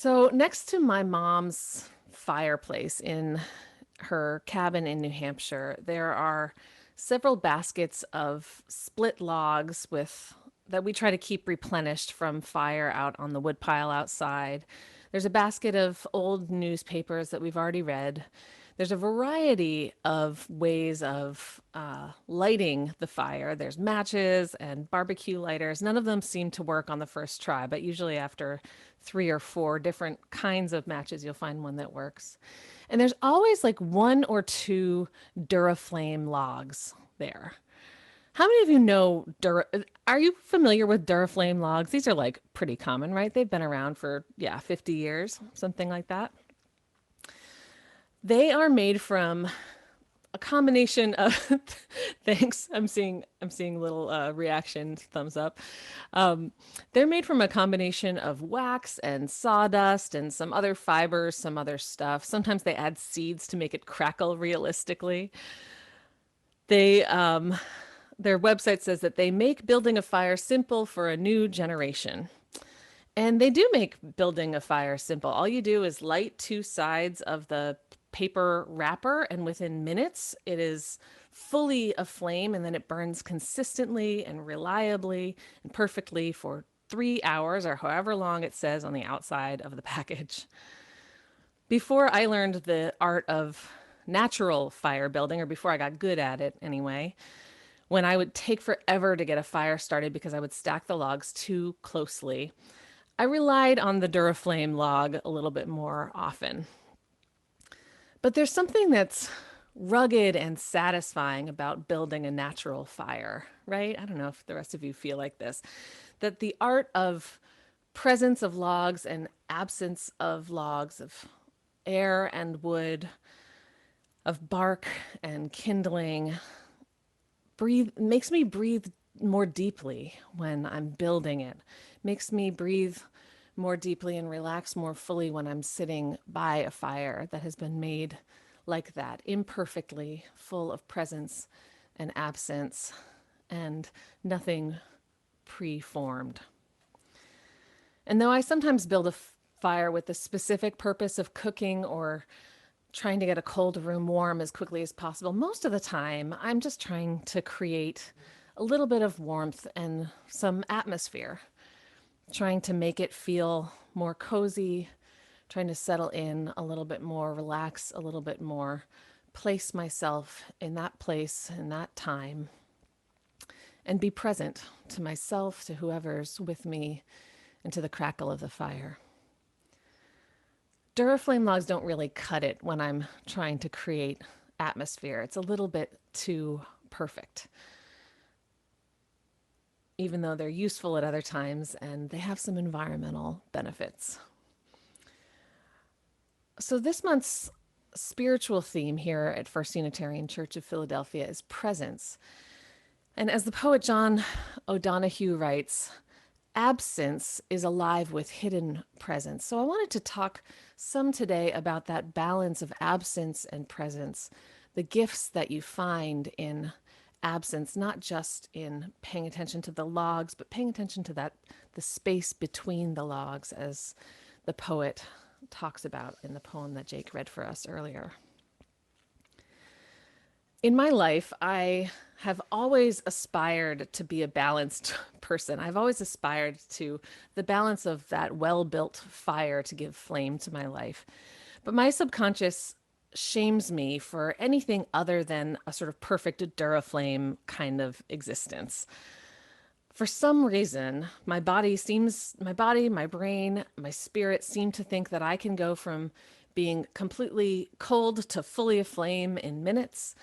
So, next to my mom's fireplace in her cabin in New Hampshire, there are several baskets of split logs with that we try to keep replenished from fire out on the woodpile outside. There's a basket of old newspapers that we've already read. There's a variety of ways of lighting the fire. There's matches and barbecue lighters. None of them seem to work on the first try, but usually after three or four different kinds of matches, you'll find one that works. And there's always like one or two Duraflame logs there. How many of you know Are you familiar with Duraflame logs? These are like pretty common, right? They've been around for 50 years, something like that. They are made from a combination of thanks. I'm seeing little reaction thumbs up. Um, they're made from a combination of wax and sawdust and some other fibers, some other stuff. Sometimes they add seeds to make it crackle realistically. They their website says that they make building a fire simple for a new generation. And they do make building a fire simple. All you do is light two sides of the paper wrapper, and within minutes, it is fully aflame, and then it burns consistently and reliably and perfectly for 3 hours or however long it says on the outside of the package. Before I learned the art of natural fire building, or before I got good at it anyway, when I would take forever to get a fire started because I would stack the logs too closely, I relied on the Duraflame log a little bit more often. But there's something that's rugged and satisfying about building a natural fire, right? I don't know if the rest of you feel like this. That the art of presence of logs and absence of logs, of air and wood, of bark and kindling, makes me breathe more deeply when I'm building it. Makes me breathe more deeply and relax more fully when I'm sitting by a fire that has been made like that, imperfectly, full of presence and absence and nothing preformed. And though I sometimes build a fire with the specific purpose of cooking or trying to get a cold room warm as quickly as possible, most of the time I'm just trying to create a little bit of warmth and some atmosphere, trying to make it feel more cozy, trying to settle in a little bit more, relax a little bit more, place myself in that place, in that time, and be present to myself, to whoever's with me, and to the crackle of the fire. Duraflame logs don't really cut it when I'm trying to create atmosphere. It's a little bit too perfect, even though they're useful at other times and they have some environmental benefits. So, this month's spiritual theme here at First Unitarian Church of Philadelphia is presence. And as the poet John O'Donohue writes, absence is alive with hidden presence. So I wanted to talk some today about that balance of absence and presence, the gifts that you find in absence, not just in paying attention to the logs, but paying attention to the space between the logs, as the poet talks about in the poem that Jake read for us earlier. In my life, I have always aspired to be a balanced person. I've always aspired to the balance of that well-built fire to give flame to my life. But my subconscious shames me for anything other than a sort of perfect Duraflame kind of existence. For some reason, my body, my brain, my spirit seem to think that I can go from being completely cold to fully aflame in minutes,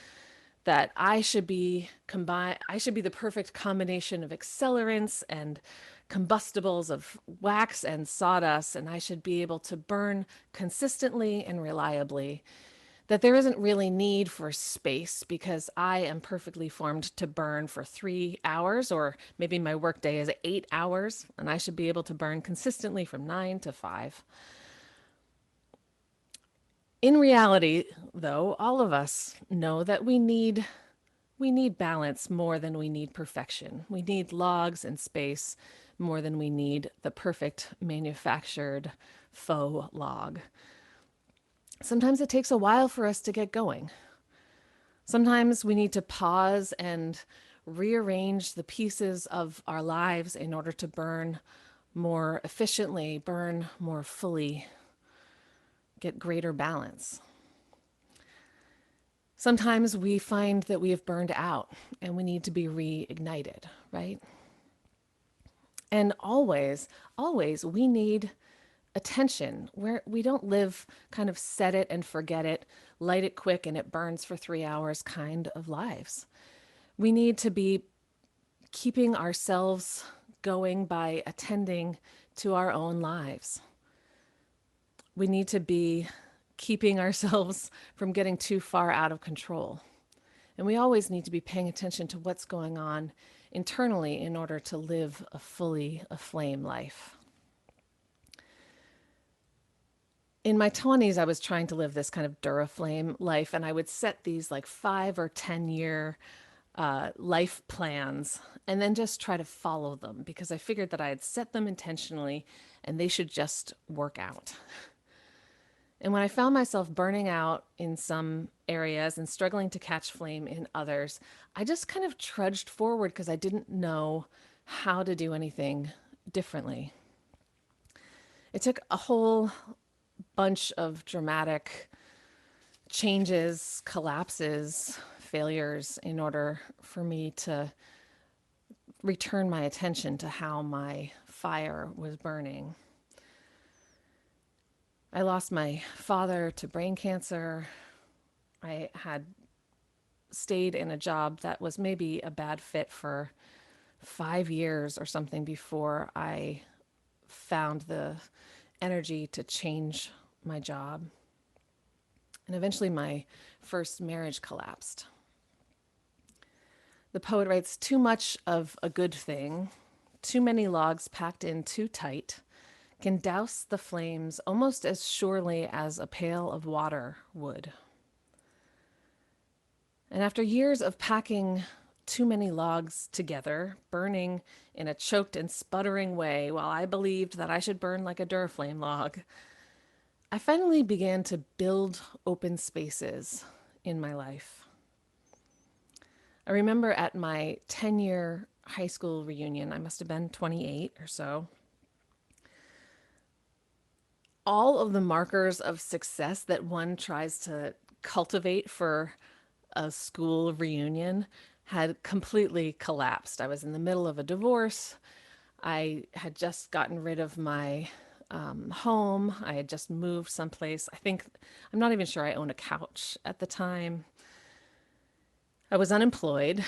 that I should be the perfect combination of accelerants and combustibles, of wax and sawdust, and I should be able to burn consistently and reliably, that there isn't really need for space because I am perfectly formed to burn for 3 hours, or maybe my workday is 8 hours, and I should be able to burn consistently from 9 to 5. In reality, though, all of us know that we need balance more than we need perfection. We need logs and space more than we need the perfect manufactured faux log. Sometimes it takes a while for us to get going. Sometimes we need to pause and rearrange the pieces of our lives in order to burn more efficiently, burn more fully, get greater balance. Sometimes we find that we have burned out and we need to be reignited, right? And always we need attention where we don't live kind of set it and forget it, light it quick and it burns for 3 hours kind of lives. We need to be keeping ourselves going by attending to our own lives. We need to be keeping ourselves from getting too far out of control. And we always need to be paying attention to what's going on internally in order to live a fully aflame life. In my 20s, I was trying to live this kind of Duraflame life, and I would set these like 5 or 10 year life plans and then just try to follow them because I figured that I had set them intentionally and they should just work out. And when I found myself burning out in some areas and struggling to catch flame in others, I just kind of trudged forward because I didn't know how to do anything differently. It took a whole bunch of dramatic changes, collapses, failures in order for me to return my attention to how my fire was burning. I lost my father to brain cancer. I had stayed in a job that was maybe a bad fit for 5 years or something before I found the energy to change my job. And eventually my first marriage collapsed. The poet writes, too much of a good thing, too many logs packed in too tight, can douse the flames almost as surely as a pail of water would. And after years of packing too many logs together, burning in a choked and sputtering way while I believed that I should burn like a Duraflame log, I finally began to build open spaces in my life. I remember at my 10-year high school reunion, I must have been 28 or so, all of the markers of success that one tries to cultivate for a school reunion had completely collapsed. I was in the middle of a divorce. I had just gotten rid of my home. I had just moved someplace. I'm not even sure I owned a couch at the time. I was unemployed.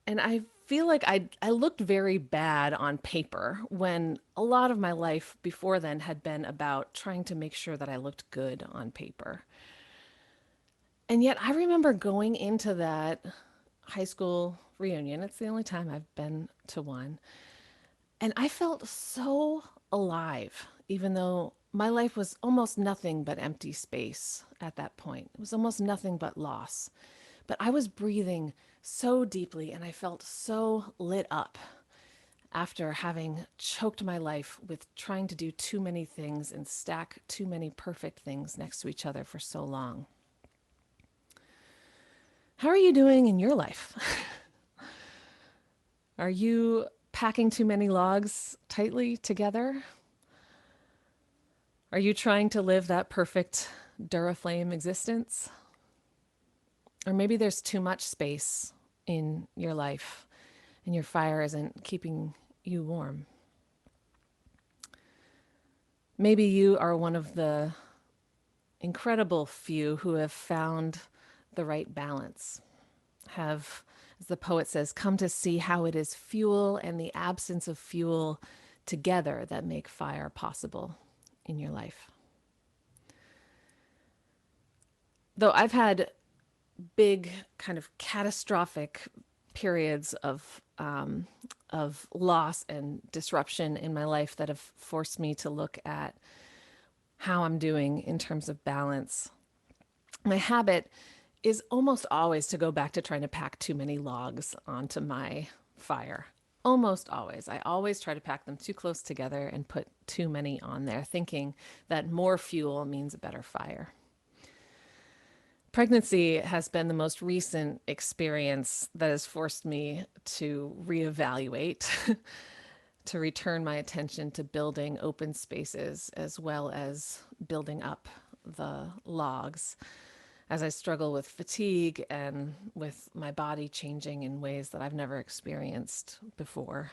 And I feel like I looked very bad on paper when a lot of my life before then had been about trying to make sure that I looked good on paper. And yet I remember going into that high school reunion. It's the only time I've been to one. And I felt so alive, even though my life was almost nothing but empty space at that point. It was almost nothing but loss. But I was breathing so deeply and I felt so lit up after having choked my life with trying to do too many things and stack too many perfect things next to each other for so long. How are you doing in your life? Are you packing too many logs tightly together? Are you trying to live that perfect Duraflame existence? Or maybe there's too much space in your life and your fire isn't keeping you warm. Maybe you are one of the incredible few who have found the right balance, have, as the poet says, come to see how it is fuel and the absence of fuel together that make fire possible in your life. Though I've had big kind of catastrophic periods of loss and disruption in my life that have forced me to look at how I'm doing in terms of balance. My habit is almost always to go back to trying to pack too many logs onto my fire. Almost always. I always try to pack them too close together and put too many on there, thinking that more fuel means a better fire. Pregnancy has been the most recent experience that has forced me to reevaluate, to return my attention to building open spaces as well as building up the logs as I struggle with fatigue and with my body changing in ways that I've never experienced before.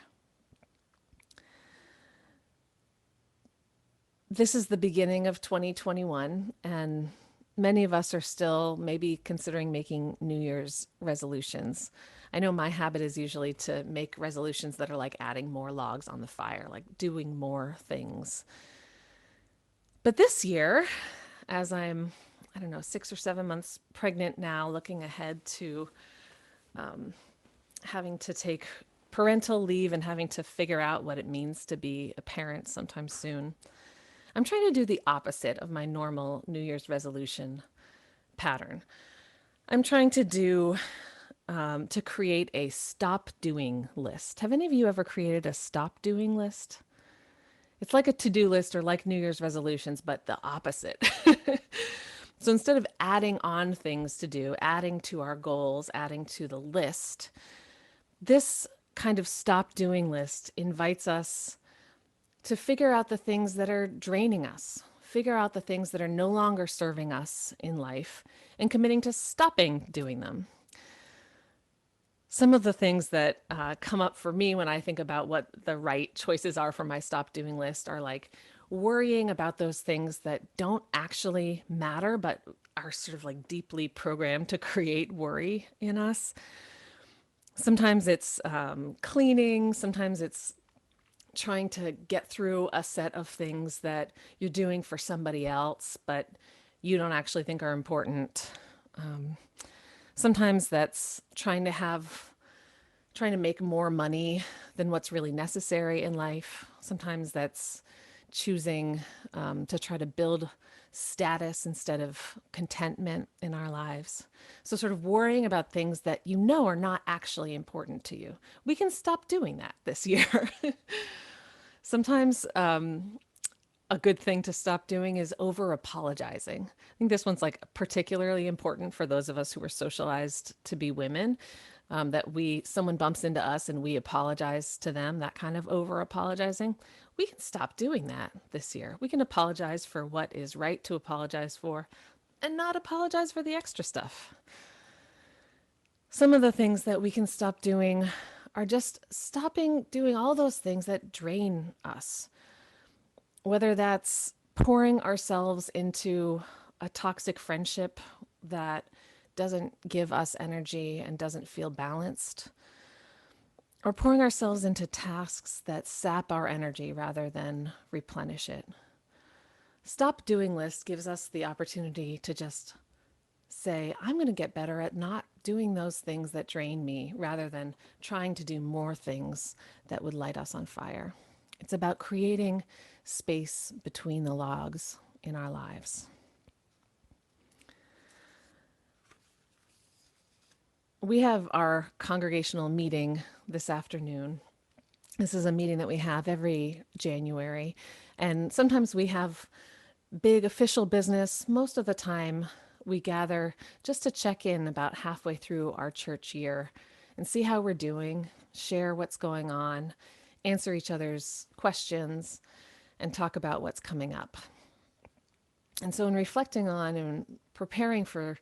This is the beginning of 2021, and many of us are still maybe considering making New Year's resolutions. I know my habit is usually to make resolutions that are like adding more logs on the fire, like doing more things. But this year, as I'm, I don't know, 6 or 7 months pregnant now, looking ahead to having to take parental leave and having to figure out what it means to be a parent sometime soon, I'm trying to do the opposite of my normal New Year's resolution pattern. I'm trying to create a stop doing list. Have any of you ever created a stop doing list? It's like a to-do list or like New Year's resolutions, but the opposite. So instead of adding on things to do, adding to our goals, adding to the list, this kind of stop doing list invites us to figure out the things that are draining us, figure out the things that are no longer serving us in life, and committing to stopping doing them. Some of the things that come up for me when I think about what the right choices are for my stop doing list are like worrying about those things that don't actually matter, but are sort of like deeply programmed to create worry in us. Sometimes it's cleaning, sometimes it's trying to get through a set of things that you're doing for somebody else, but you don't actually think are important. Sometimes that's trying to make more money than what's really necessary in life. Sometimes that's choosing to try to build status instead of contentment in our lives. So, sort of worrying about things that you know are not actually important to you. We can stop doing that this year. Sometimes a good thing to stop doing is over apologizing. I think this one's like particularly important for those of us who are socialized to be women. That someone bumps into us and we apologize to them, that kind of over apologizing. We can stop doing that this year. We can apologize for what is right to apologize for and not apologize for the extra stuff. Some of the things that we can stop doing are just stopping doing all those things that drain us, whether that's pouring ourselves into a toxic friendship that doesn't give us energy and doesn't feel balanced, or pouring ourselves into tasks that sap our energy rather than replenish it. Stop doing list gives us the opportunity to just say, I'm going to get better at not doing those things that drain me rather than trying to do more things that would light us on fire. It's about creating space between the logs in our lives. We have our congregational meeting this afternoon. This is a meeting that we have every January. And sometimes we have big official business. Most of the time, we gather just to check in about halfway through our church year and see how we're doing, share what's going on, answer each other's questions, and talk about what's coming up. And so, in reflecting on and preparing for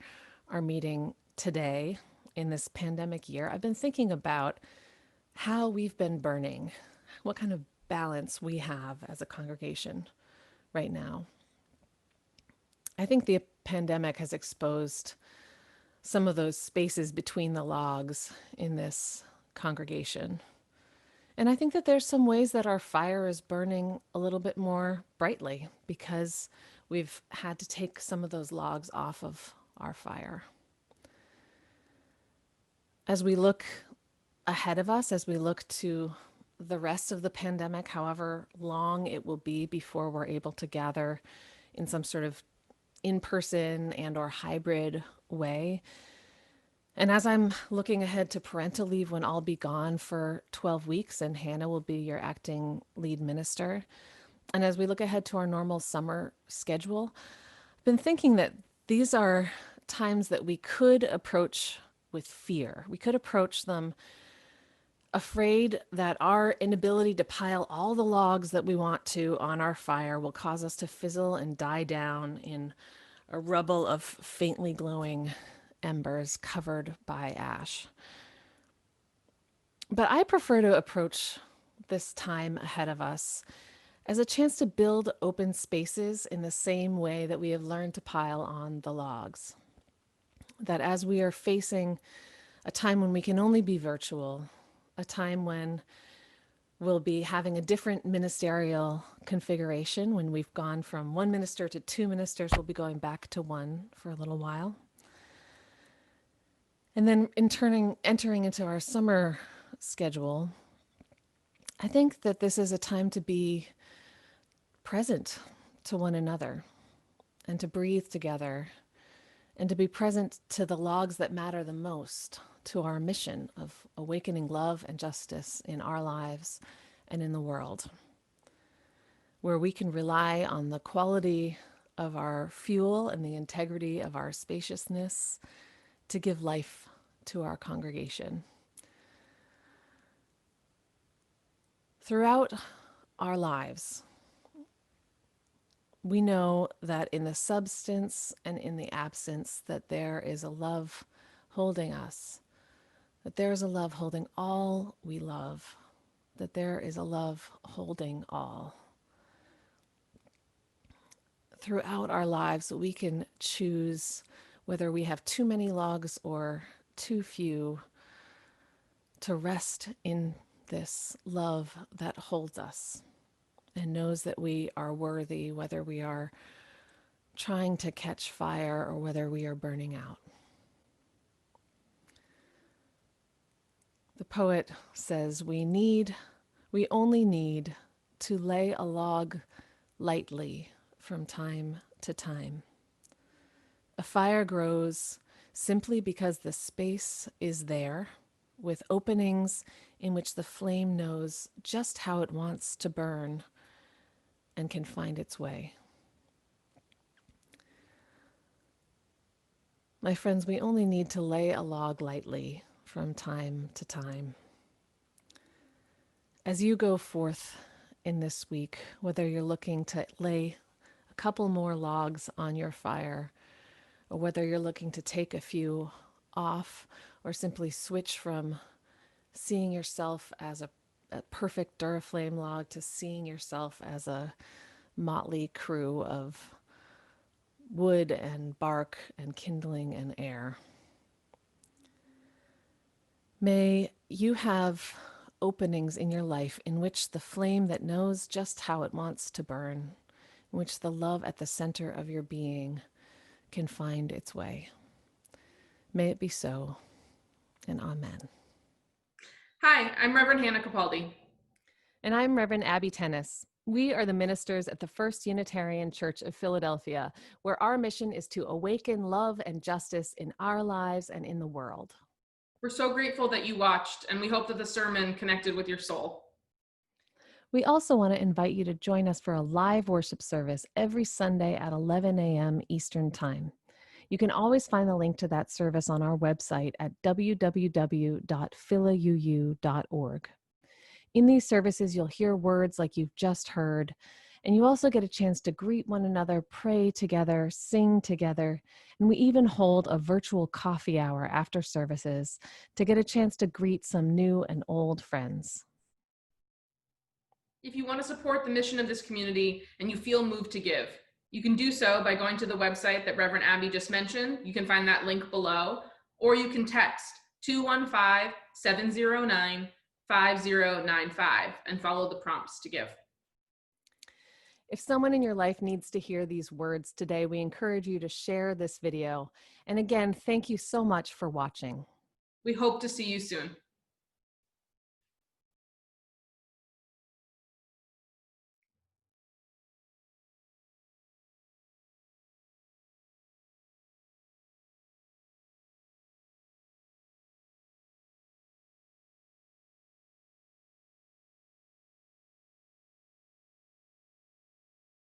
our meeting today in this pandemic year, I've been thinking about how we've been burning, what kind of balance we have as a congregation right now. I think the pandemic has exposed some of those spaces between the logs in this congregation. And I think that there's some ways that our fire is burning a little bit more brightly because we've had to take some of those logs off of our fire. As we look ahead of us, as we look to the rest of the pandemic, however long it will be before we're able to gather in some sort of in-person and or hybrid way, And as I'm looking ahead to parental leave when I'll be gone for 12 weeks and Hannah will be your acting lead minister, and as we look ahead to our normal summer schedule, I've been thinking that these are times that we could approach with fear. We could approach them afraid that our inability to pile all the logs that we want to on our fire will cause us to fizzle and die down in a rubble of faintly glowing embers covered by ash. But I prefer to approach this time ahead of us as a chance to build open spaces in the same way that we have learned to pile on the logs. That as we are facing a time when we can only be virtual, a time when we'll be having a different ministerial configuration, when we've gone from one minister to two ministers, we'll be going back to one for a little while. And then entering into our summer schedule, I think that this is a time to be present to one another and to breathe together and to be present to the logs that matter the most, to our mission of awakening love and justice in our lives and in the world, where we can rely on the quality of our fuel and the integrity of our spaciousness to give life to our congregation. Throughout our lives, we know that in the substance and in the absence that there is a love holding us, that there is a love holding all we love, that there is a love holding all. Throughout our lives, we can choose whether we have too many logs or too few to rest in this love that holds us and knows that we are worthy, whether we are trying to catch fire or whether we are burning out. The poet says, we only need to lay a log lightly from time to time. A fire grows simply because the space is there, with openings in which the flame knows just how it wants to burn and can find its way. My friends, we only need to lay a log lightly from time to time. As you go forth in this week, whether you're looking to lay a couple more logs on your fire, or whether you're looking to take a few off, or simply switch from seeing yourself as a perfect Duraflame log to seeing yourself as a motley crew of wood and bark and kindling and air. May you have openings in your life in which the flame that knows just how it wants to burn, in which the love at the center of your being can find its way. May it be so, and amen. Hi, I'm Reverend Hannah Capaldi. And I'm Reverend Abbey Tennis. We are the ministers at the First Unitarian Church of Philadelphia, where our mission is to awaken love and justice in our lives and in the world. We're so grateful that you watched, and we hope that the sermon connected with your soul. We also want to invite you to join us for a live worship service every Sunday at 11 a.m. Eastern Time. You can always find the link to that service on our website at www.philauu.org. In these services, you'll hear words like you've just heard, and you also get a chance to greet one another, pray together, sing together, and we even hold a virtual coffee hour after services to get a chance to greet some new and old friends. If you want to support the mission of this community and you feel moved to give, you can do so by going to the website that Reverend Abbey just mentioned. You can find that link below, or you can text 215-709-5095 and follow the prompts to give. If someone in your life needs to hear these words today, we encourage you to share this video. And again, thank you so much for watching. We hope to see you soon.